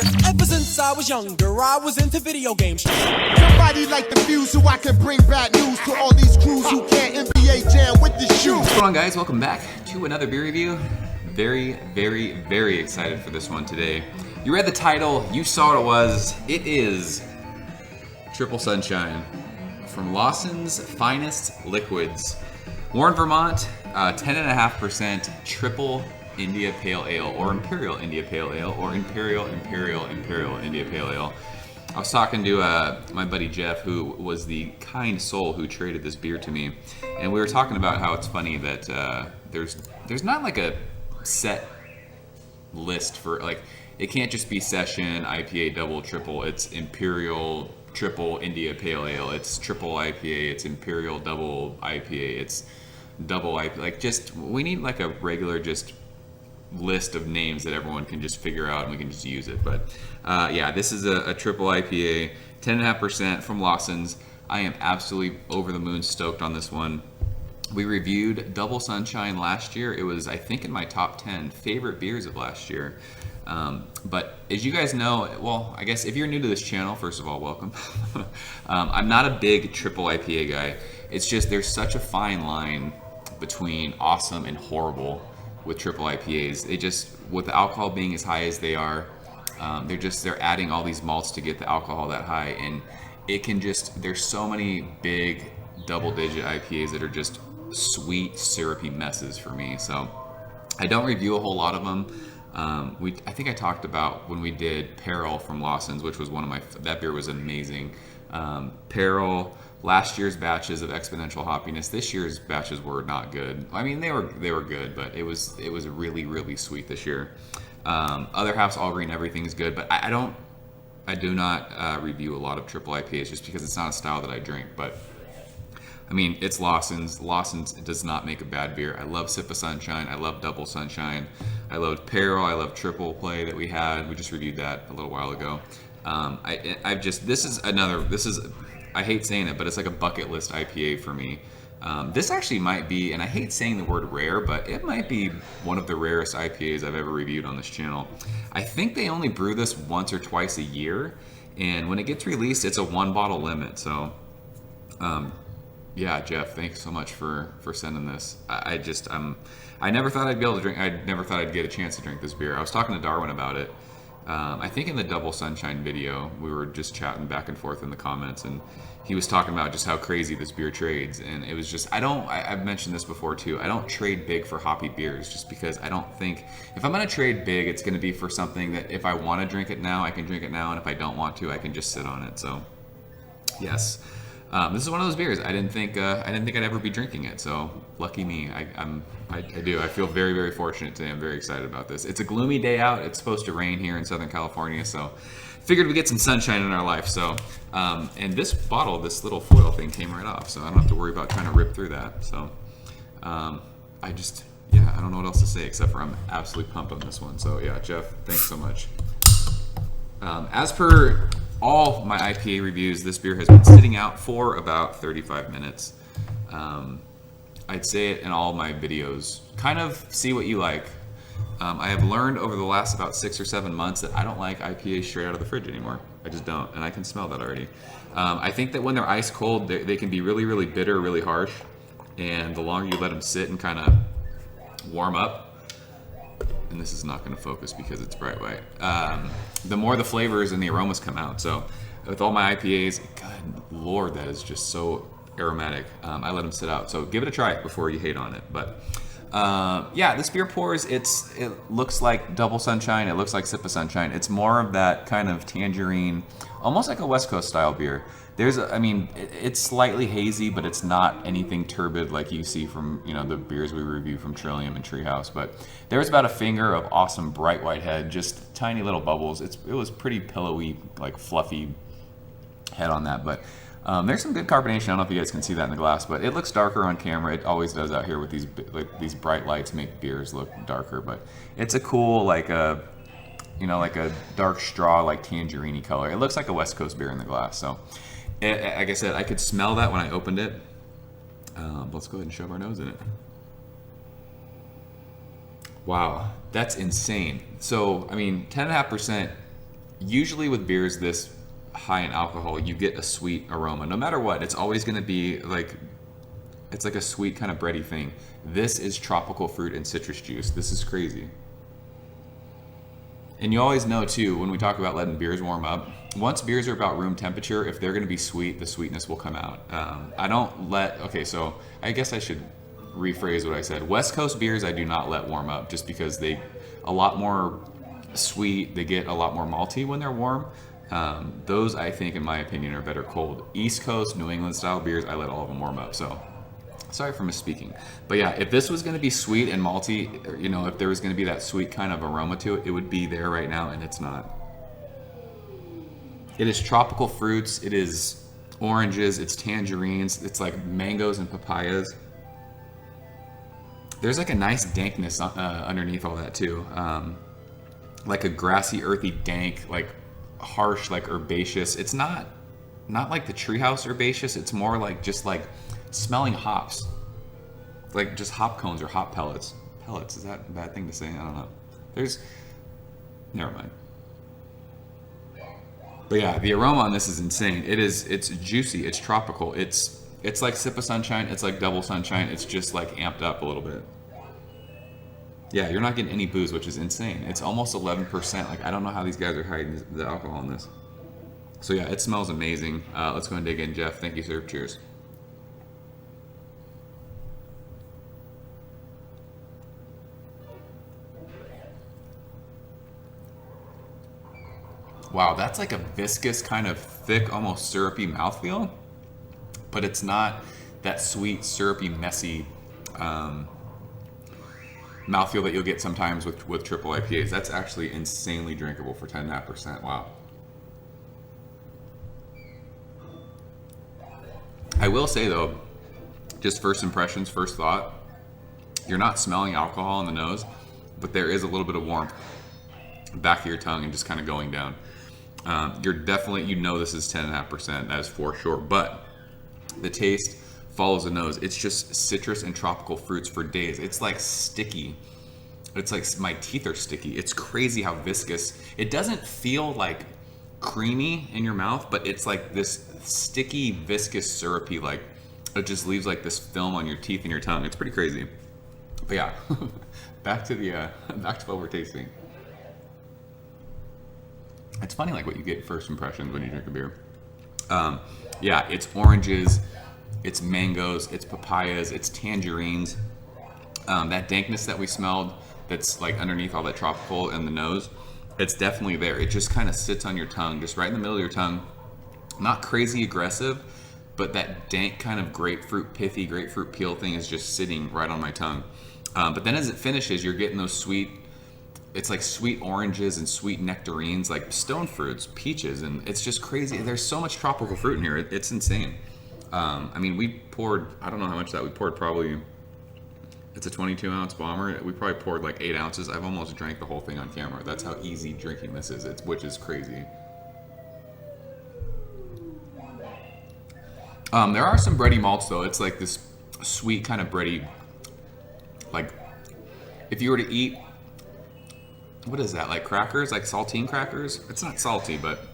Ever since I was younger, I was into video games. Somebody like the Fuse so I can bring bad news to all these crews who can't NBA jam with the shoe. What's going on, guys? Welcome back to another beer review. Very, very, very excited for this one today. You read the title, you saw what it was. It is Triple Sunshine from Lawson's Finest Liquids. Warren, Vermont, 10.5% Triple India Pale Ale, or Imperial India Pale Ale, or Imperial India Pale Ale. I was talking to my buddy Jeff, who was the kind soul who traded this beer to me, and we were talking about how it's funny that there's not like a set list for, like, it can't just be session, IPA, double, triple. It's Imperial, triple India Pale Ale. It's triple IPA. It's Imperial, double IPA. It's double IPA. Like, just, we need like a regular just list of names that everyone can just figure out and we can just use it. But yeah, this is a triple IPA, 10.5% from Lawson's. I am absolutely over the moon stoked on this one. We reviewed Double Sunshine last year. It was, I think, in my top 10 favorite beers of last year. But as you guys know, well, I guess if you're new to this channel, first of all, welcome. I'm not a big triple IPA guy. It's just there's such a fine line between awesome and horrible with triple IPAs. They just, with the alcohol being as high as they are, they're adding all these malts to get the alcohol that high, and it can just, there's so many big double-digit IPAs that are just sweet, syrupy messes for me. So I don't review a whole lot of them. I think I talked about when we did Peril from Lawson's, which was one of my, that beer was amazing. Peril, last year's batches of exponential hoppiness. This year's batches were not good. I mean, they were good, but it was really, really sweet this year. Other halves, all green, everything's good, but I do not review a lot of triple IPAs just because it's not a style that I drink. But I mean, it's Lawson's. Lawson's does not make a bad beer. I love Sip of Sunshine. I love Double Sunshine. I loved Peril. I love Triple Play that we had. We just reviewed that a little while ago. This is, I hate saying it, but it's like a bucket list IPA for me. This actually might be, and I hate saying the word rare, but it might be one of the rarest IPAs I've ever reviewed on this channel. I think they only brew this once or twice a year, and when it gets released, it's a 1-bottle limit. So, yeah, Jeff, thanks so much for sending this. I never thought I'd be able to drink. I never thought I'd get a chance to drink this beer. I was talking to Darwin about it. I think in the Double Sunshine video, we were just chatting back and forth in the comments, and he was talking about just how crazy this beer trades. And it was just, I've mentioned this before too, I don't trade big for hoppy beers just because I don't think, if I'm going to trade big, it's going to be for something that if I want to drink it now, I can drink it now, and if I don't want to, I can just sit on it. So, yes. This is one of those beers. I didn't think I'd ever be drinking it. So lucky me. I do. I feel very, very fortunate today. I'm very excited about this. It's a gloomy day out. It's supposed to rain here in Southern California. So figured we'd get some sunshine in our life. So and this bottle, this little foil thing came right off. So I don't have to worry about trying to rip through that. So I don't know what else to say except for I'm absolutely pumped on this one. So yeah, Jeff, thanks so much. As per all my IPA reviews, this beer has been sitting out for about 35 minutes. I'd say it in all of my videos. Kind of see what you like. I have learned over the last about 6 or 7 months that I don't like IPAs straight out of the fridge anymore. I just don't, and I can smell that already. I think that when they're ice cold, they can be really, really bitter, really harsh, and the longer you let them sit and kind of warm up, and this is not going to focus because it's bright white, the more the flavors and the aromas come out. So with all my IPAs, God Lord, that is just so aromatic. I let them sit out. So give it a try before you hate on it. But yeah, this beer pours, it looks like Double Sunshine. It looks like Sip of Sunshine. It's more of that kind of tangerine, almost like a West Coast style beer. It's slightly hazy, but it's not anything turbid like you see from, the beers we review from Trillium and Treehouse. But there's about a finger of awesome bright white head, just tiny little bubbles. It was pretty pillowy, like fluffy head on that. But there's some good carbonation. I don't know if you guys can see that in the glass, but it looks darker on camera. It always does out here with these bright lights make beers look darker. But it's a cool, like a dark straw, like tangerine-y color. It looks like a West Coast beer in the glass. So, like I said, I could smell that when I opened it. Let's go ahead and shove our nose in it. Wow, that's insane. So, 10.5% usually with beers this high in alcohol, you get a sweet aroma. No matter what, it's always going to be like, it's like a sweet kind of bready thing. This is tropical fruit and citrus juice. This is crazy. And you always know too, when we talk about letting beers warm up, once beers are about room temperature, if they're going to be sweet, the sweetness will come out. Okay, so I guess I should rephrase what I said. West Coast beers I do not let warm up, just because they a lot more sweet, they get a lot more malty when they're warm. Those, I think, in my opinion, are better cold. East Coast, New England style beers, I let all of them warm up. So sorry for misspeaking. But yeah, if this was going to be sweet and malty, you know, if there was going to be that sweet kind of aroma to it, it would be there right now, and it's not. It is tropical fruits, it is oranges, it's tangerines, it's like mangoes and papayas. There's like a nice dankness underneath all that too. Like a grassy, earthy, dank, like harsh, like herbaceous. It's not like the treehouse herbaceous, it's more like just like smelling hops. Like just hop cones or hop pellets. Pellets, is that a bad thing to say? I don't know. Never mind. But yeah, the aroma on this is insane. It's juicy, it's tropical, it's like Sip of Sunshine, it's like Double Sunshine, it's just like amped up a little bit. Yeah, you're not getting any booze, which is insane. It's almost 11%. Like, I don't know how these guys are hiding the alcohol in this. So yeah, it smells amazing. Let's go and dig in, Jeff. Thank you, sir. Cheers. Wow, that's like a viscous, kind of thick, almost syrupy mouthfeel, but it's not that sweet, syrupy, messy mouthfeel that you'll get sometimes with triple IPAs. That's actually insanely drinkable for 10.5%. Wow. I will say though, just first impressions, first thought, you're not smelling alcohol in the nose, but there is a little bit of warmth back of your tongue and just kind of going down. You're definitely, you know, this is 10.5%, that is for sure, but the taste follows the nose. It's just citrus and tropical fruits for days. It's like sticky. It's like my teeth are sticky. It's crazy how viscous. It doesn't feel like creamy in your mouth, but it's like this sticky, viscous, syrupy, like it just leaves like this film on your teeth and your tongue. It's pretty crazy. But yeah, back to what we're tasting. It's funny like what you get first impressions when you drink a beer. Yeah, it's oranges, it's mangoes, it's papayas, it's tangerines. That dankness that we smelled, that's like underneath all that tropical in the nose, it's definitely there. It just kind of sits on your tongue, just right in the middle of your tongue. Not crazy aggressive, but that dank kind of grapefruit, pithy grapefruit peel thing is just sitting right on my tongue. But then as it finishes, you're getting those sweet, it's like sweet oranges and sweet nectarines, like stone fruits, peaches, and it's just crazy. There's so much tropical fruit in here. It's insane. I mean, we poured, I don't know how much that we poured, probably, it's a 22 ounce bomber. We probably poured like 8 ounces. I've almost drank the whole thing on camera. That's how easy drinking this is, which is crazy. There are some bready malts though. It's like this sweet kind of bready, like if you were to eat, what is that, like crackers, like saltine crackers? It's not salty, but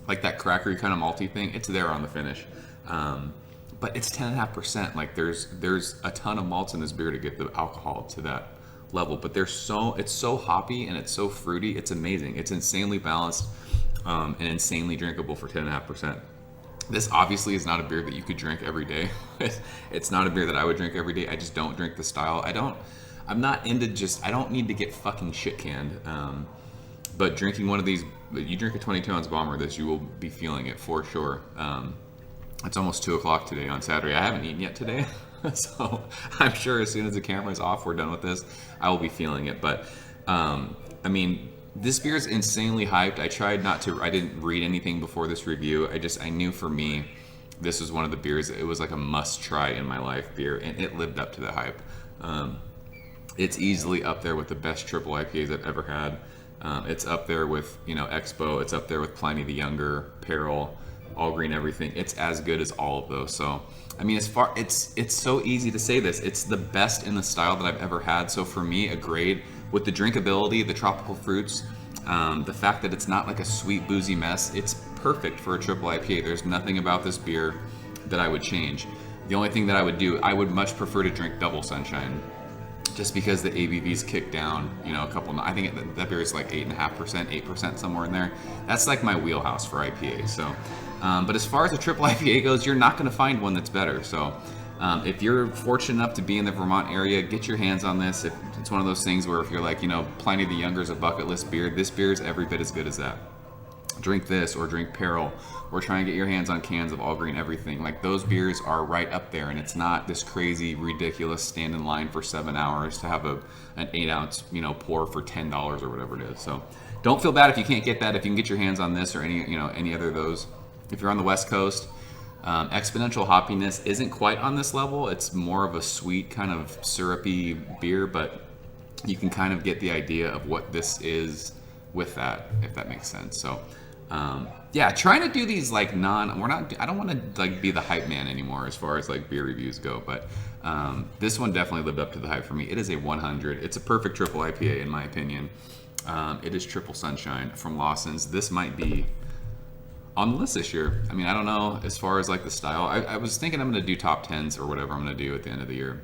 like that crackery kind of malty thing, it's there on the finish. But it's 10.5%. Like there's a ton of malts in this beer to get the alcohol to that level. But it's so hoppy and it's so fruity. It's amazing. It's insanely balanced and insanely drinkable for 10.5%. This obviously is not a beer that you could drink every day. It's not a beer that I would drink every day. I just don't drink the style. I'm not into I don't need to get fucking shit canned. But drinking one of these, you drink a 22 ounce bomber, this you will be feeling it for sure. It's almost 2 o'clock today on Saturday. I haven't eaten yet today. So I'm sure as soon as the camera is off, we're done with this, I will be feeling it. But I mean, this beer is insanely hyped. I didn't read anything before this review. I knew for me, this was one of the beers, it was like a must try in my life beer, and it lived up to the hype. It's easily up there with the best triple IPAs I've ever had. It's up there with, Expo. It's up there with Pliny the Younger, Peril, All Green Everything. It's as good as all of those. So, I mean, it's so easy to say this. It's the best in the style that I've ever had. So for me, a grade with the drinkability, the tropical fruits, The fact that it's not like a sweet boozy mess, it's perfect for a triple IPA. There's nothing about this beer that I would change. The only thing that I would do, I would much prefer to drink Double Sunshine, just because the ABV's kicked down, you know, a couple. I think that beer is like 8.5%, 8% somewhere in there. That's like my wheelhouse for IPA. So, but as far as a triple IPA goes, you're not going to find one that's better. So, if you're fortunate enough to be in the Vermont area, get your hands on this. If it's one of those things where if you're like, you know, Pliny the Younger is a bucket list beer, this beer is every bit as good as that. Drink this or drink Peril, or try and get your hands on cans of All Green Everything. Like, those beers are right up there, and it's not this crazy, ridiculous stand in line for 7 hours to have an 8-ounce, you know, pour for $10 or whatever it is. So don't feel bad if you can't get that. If you can get your hands on this or any other of those. If you're on the West Coast, Exponential hoppiness isn't quite on this level. It's more of a sweet kind of syrupy beer, but you can kind of get the idea of what this is with that, if that makes sense. So yeah, trying to do these like I don't want to like be the hype man anymore as far as like beer reviews go, but this one definitely lived up to the hype for me. It is a 100. It's a perfect triple IPA in my opinion. It is Triple Sunshine from Lawson's. This might be on the list this year. I mean, I don't know as far as like the style. I was thinking I'm going to do top 10s or whatever I'm going to do at the end of the year.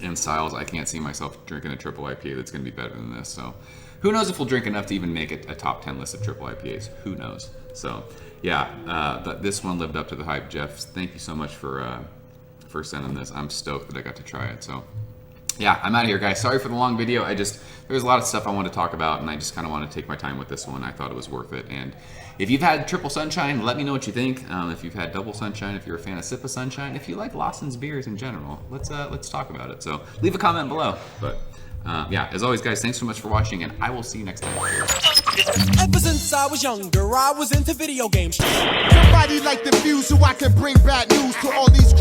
In styles, I can't see myself drinking a triple IPA that's going to be better than this. So who knows if we'll drink enough to even make it a top 10 list of triple IPAs. Who knows? So yeah, this one lived up to the hype. Jeff, thank you so much for sending this. I'm stoked that I got to try it. So yeah, I'm out of here, guys. Sorry for the long video. There's a lot of stuff I wanted to talk about, and I just kind of want to take my time with this one. I thought it was worth it. And if you've had Triple Sunshine, let me know what you think. If you've had Double Sunshine, if you're a fan of Sip of Sunshine, if you like Lawson's beers in general, let's talk about it. So leave a comment below. But yeah, as always, guys, thanks so much for watching, and I will see you next time. Ever since I was younger, I was into video games. Somebody like the view so I can bring bad news to all these